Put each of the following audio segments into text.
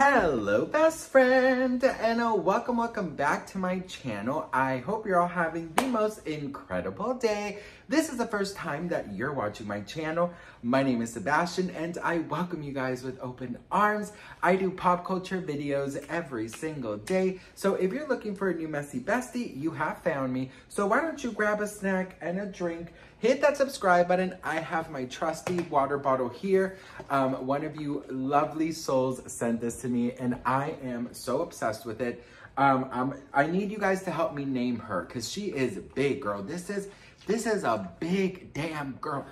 Hello best friend, and welcome back to my channel. I hope you're all having the most incredible day. This is the first time that you're watching my channel. My name is Sebastian and I welcome you guys with open arms. I do pop culture videos every single day, so if you're looking for a new messy bestie, you have found me. So why don't you grab a snack and a drink, hit that subscribe button. I have my trusty water bottle here. One of you lovely souls sent this to me and I am so obsessed with it. I need you guys to help me name her because she is big, girl. This is a big damn girl.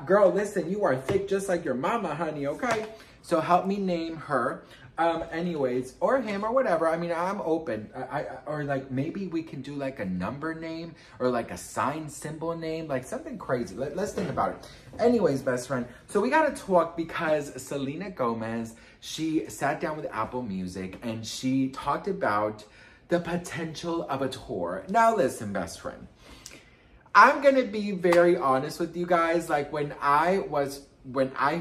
Girl, listen, you are thick just like your mama, honey, okay? So help me name her. Anyways, or him or whatever. I mean, I'm open. Or like maybe we can do like a number name or like a sign symbol name, like something crazy. Let's think about it. Anyways, best friend. So we got to talk because Selena Gomez, she sat down with Apple Music and she talked about the potential of a tour. Now listen, best friend. I'm going to be very honest with you guys. Like when I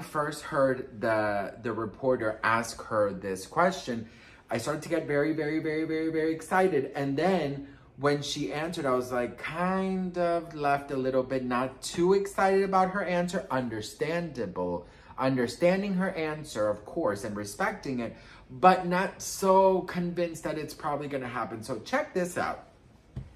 first heard the reporter ask her this question, I started to get very excited. And then when she answered, I was like kind of left a little bit not too excited about her answer. Understandable. Understanding her answer, of course, and respecting it, but not so convinced that it's probably going to happen. So check this out.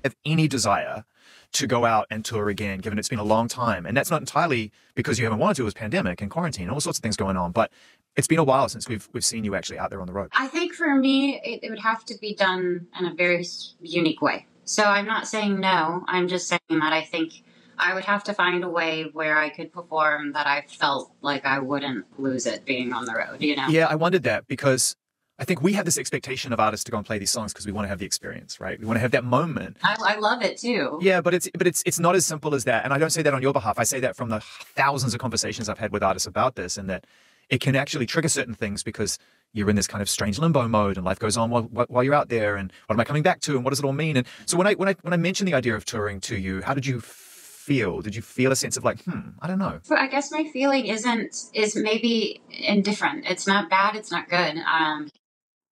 Have any desire to go out and tour again, given it's been a long time. And that's not entirely because you haven't wanted to. It was pandemic and quarantine and all sorts of things going on. But it's been a while since we've seen you actually out there on the road. I think for me, it would have to be done in a very unique way. So I'm not saying no. I'm just saying that I think I would have to find a way where I could perform that I felt like I wouldn't lose it being on the road, you know? Yeah, I wondered that because I think we have this expectation of artists to go and play these songs because we want to have the experience, right? We want to have that moment. I love it too. Yeah, but it's not as simple as that. And I don't say that on your behalf. I say that from the thousands of conversations I've had with artists about this, and that it can actually trigger certain things because you're in this kind of strange limbo mode and life goes on while you're out there. And what am I coming back to? And what does it all mean? And so when I mentioned the idea of touring to you, how did you feel? Did you feel a sense of like, I don't know? So I guess my feeling is maybe indifferent. It's not bad. It's not good.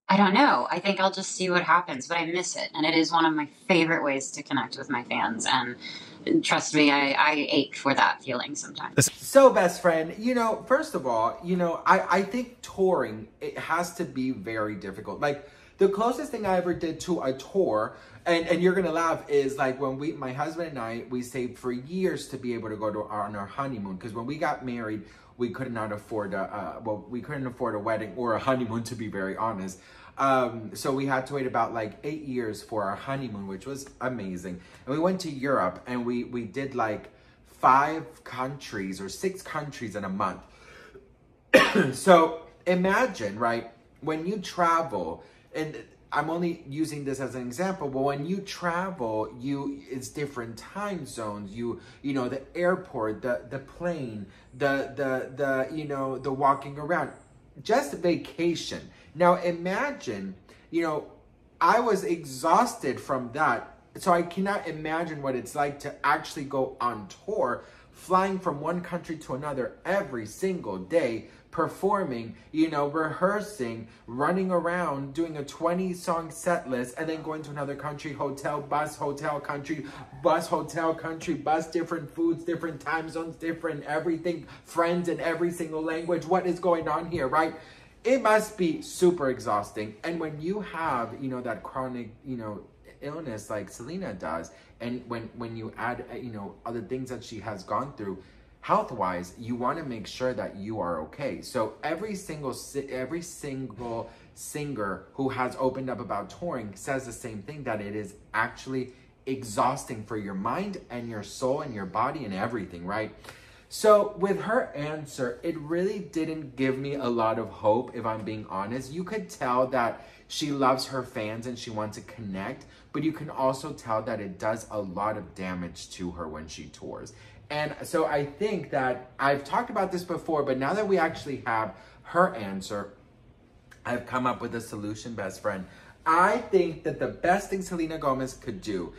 I don't know. I think I'll just see what happens, but I miss it. And it is one of my favorite ways to connect with my fans. And trust me, I ache for that feeling sometimes. So best friend, first of all, I think touring, it has to be very difficult. Like the closest thing I ever did to a tour, and you're going to laugh, is like when my husband and I, we saved for years to be able to go on our honeymoon. Because when we got married, we could not afford we couldn't afford a wedding or a honeymoon, to be very honest. So we had to wait about like 8 years for our honeymoon, which was amazing. And we went to Europe and we did like 5 countries or 6 countries in a month. So imagine, right, when you travel, and I'm only using this as an example, but when you travel, it's different time zones. The airport, the plane, the walking around, just vacation. Now imagine, I was exhausted from that. So I cannot imagine what it's like to actually go on tour, flying from one country to another every single day, performing, rehearsing, running around, doing a 20-song set list, and then going to another country, hotel, country, bus, different foods, different time zones, different everything, friends in every single language. What is going on here, right? It must be super exhausting. And when you have, that chronic, illness like Selena does, and when you add, other things that she has gone through, health-wise, you want to make sure that you are okay. So every single singer who has opened up about touring says the same thing, that it is actually exhausting for your mind and your soul and your body and everything, right? So with her answer, it really didn't give me a lot of hope, if I'm being honest. You could tell that she loves her fans and she wants to connect, but you can also tell that it does a lot of damage to her when she tours. And so I think that I've talked about this before, but now that we actually have her answer, I've come up with a solution, best friend. I think that the best thing Selena Gomez could do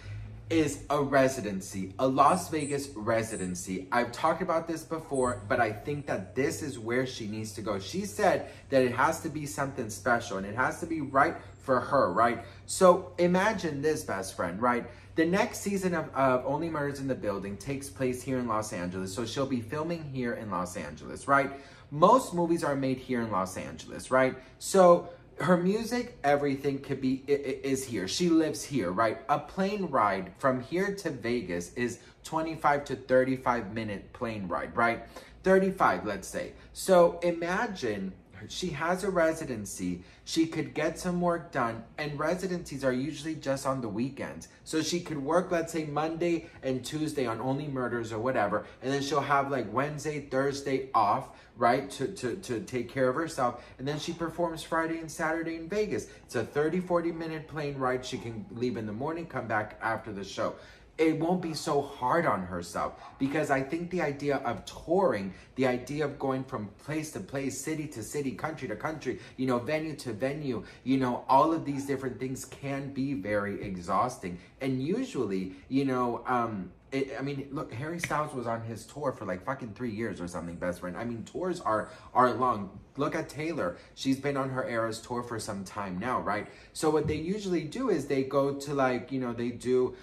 is a residency, a Las Vegas residency. I've talked about this before, but I think that this is where she needs to go. She said that it has to be something special and it has to be right for her, right? So imagine this, best friend, right? The next season of Only Murders in the Building takes place here in Los Angeles. So she'll be filming here in Los Angeles, right? Most movies are made here in Los Angeles, right? So her music, everything is here. She lives here, right? A plane ride from here to Vegas is 25 to 35 minute plane ride, right? 35, let's say. So imagine she has a residency. She could get some work done, and residencies are usually just on the weekends. So she could work, let's say, Monday and Tuesday on Only Murders or whatever, and then she'll have like Wednesday, Thursday off, right, to take care of herself, and then she performs Friday and Saturday in Vegas. It's a 30-40 minute plane ride. She can leave in the morning, come back after the show. It won't be so hard on herself, because I think the idea of touring, the idea of going from place to place, city to city, country to country, you know, venue to venue, you know, all of these different things can be very exhausting. And usually, you know, I mean, look, Harry Styles was on his tour for like fucking 3 years or something, best friend. I mean, tours are long. Look at Taylor. She's been on her Eras tour for some time now, right? So what they usually do is they go to, like, you know, they do,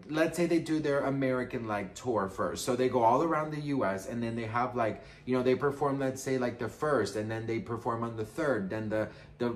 let's say they do their American like tour first. So they go all around the US, and then they have, like, you know, they perform, let's say, like the first, and then they perform on the third, then the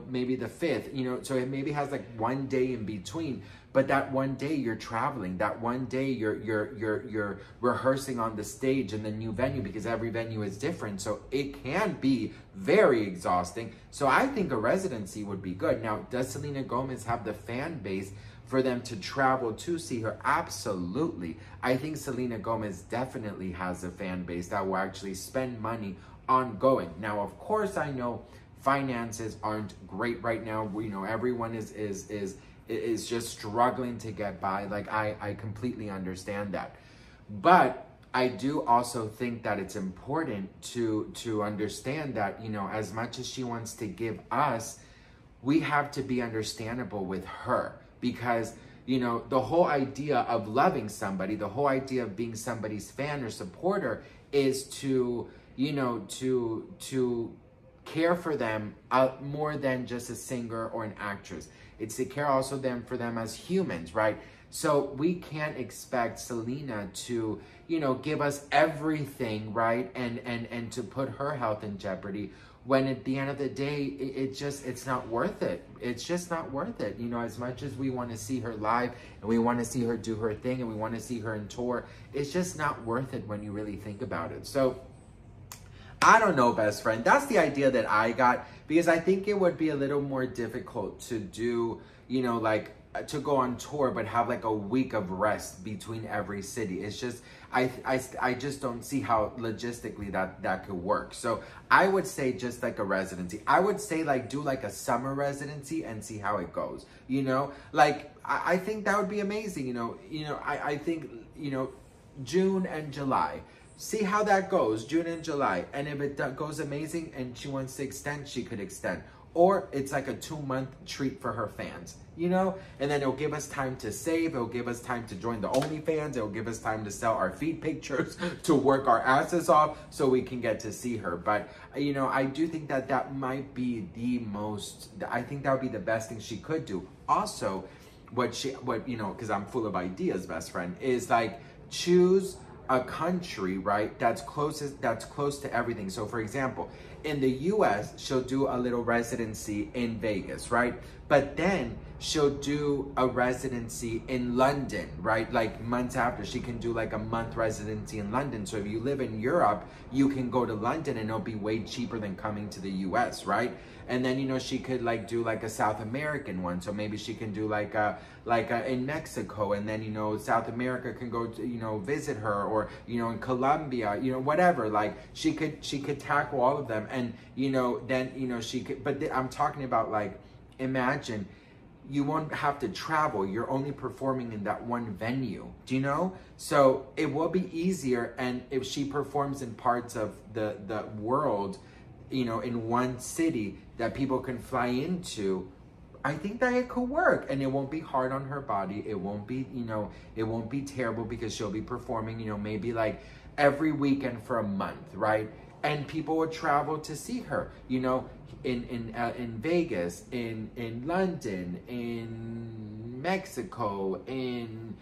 maybe the fifth, you know, so it maybe has like one day in between. But that one day you're traveling, that one day you're rehearsing on the stage in the new venue, because every venue is different. So it can be very exhausting. So I think a residency would be good. Now, does Selena Gomez have the fan base for them to travel to see her? Absolutely. I think Selena Gomez definitely has a fan base that will actually spend money on going. Now, of course, I know finances aren't great right now. You know, everyone is just struggling to get by. Like, I completely understand that. But I do also think that it's important to understand that, you know, as much as she wants to give us, we have to be understandable with her. Because, you know, the whole idea of loving somebody, the whole idea of being somebody's fan or supporter is to, you know, to care for them more than just a singer or an actress. It's to care also for them as humans, right? So we can't expect Selena to, you know, give us everything, right? And to put her health in jeopardy, when at the end of the day, it's not worth it. It's just not worth it. You know, as much as we want to see her live and we want to see her do her thing and we want to see her in tour, it's just not worth it when you really think about it. So I don't know, best friend. That's the idea that I got, because I think it would be a little more difficult to do, you know, like to go on tour but have like a week of rest between every city. It's just, I just don't see how logistically that could work. So I would say just like a residency. I would say like do like a summer residency and see how it goes. You know, like I think that would be amazing. You know, I think, you know, June and July. See how that goes, June and July. And if it goes amazing and she wants to extend, she could extend. Or it's like a 2-month treat for her fans, you know? And then it'll give us time to save. It'll give us time to join the OnlyFans. It'll give us time to sell our feed pictures, to work our asses off so we can get to see her. But, you know, I do think that that might be I think that would be the best thing she could do. Also, what you know, because I'm full of ideas, best friend, is like choose a country, right, that's close to everything. So for example, in the US, she'll do a little residency in Vegas, right? But then she'll do a residency in London, right? Like months after, she can do like a month residency in London. So if you live in Europe, you can go to London and it'll be way cheaper than coming to the US, right? And then, you know, she could like do like a South American one. So maybe she can do like a in Mexico, and then, you know, South America can go to, you know, visit her, or, you know, in Colombia, you know, whatever. Like she could tackle all of them. And, you know, then, you know, she could, but I'm talking about, like, imagine you won't have to travel. You're only performing in that one venue. Do you know? So it will be easier. And if she performs in parts of the world, you know, in one city that people can fly into, I think that it could work, and it won't be hard on her body. It won't be, it won't be terrible because she'll be performing, maybe like every weekend for a month, right? And people would travel to see her, in Vegas, in London, in Mexico, in,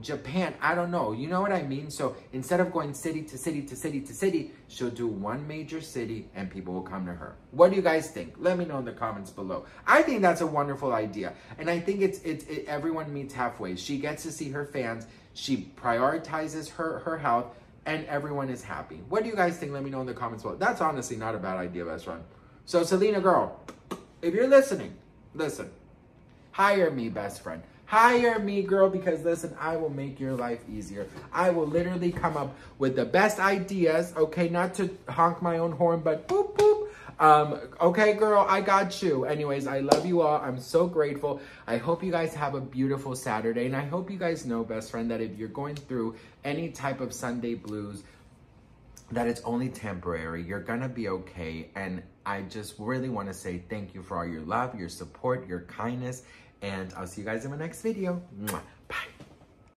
Japan. I don't know. You know what I mean? So instead of going city to city to city to city, she'll do one major city and people will come to her. What do you guys think? Let me know in the comments below. I think that's a wonderful idea. And I think everyone meets halfway. She gets to see her fans. She prioritizes her health, and everyone is happy. What do you guys think? Let me know in the comments below. That's honestly not a bad idea, best friend. So Selena girl, if you're listening, listen. Hire me, best friend. Hire me, girl, because listen, I will make your life easier. I will literally come up with the best ideas, okay? Not to honk my own horn, but boop, boop. Okay, girl, I got you. Anyways, I love you all. I'm so grateful. I hope you guys have a beautiful Saturday. And I hope you guys know, best friend, that if you're going through any type of Sunday blues, that it's only temporary. You're gonna be okay. And I just really want to say thank you for all your love, your support, your kindness. And I'll see you guys in my next video. Mwah.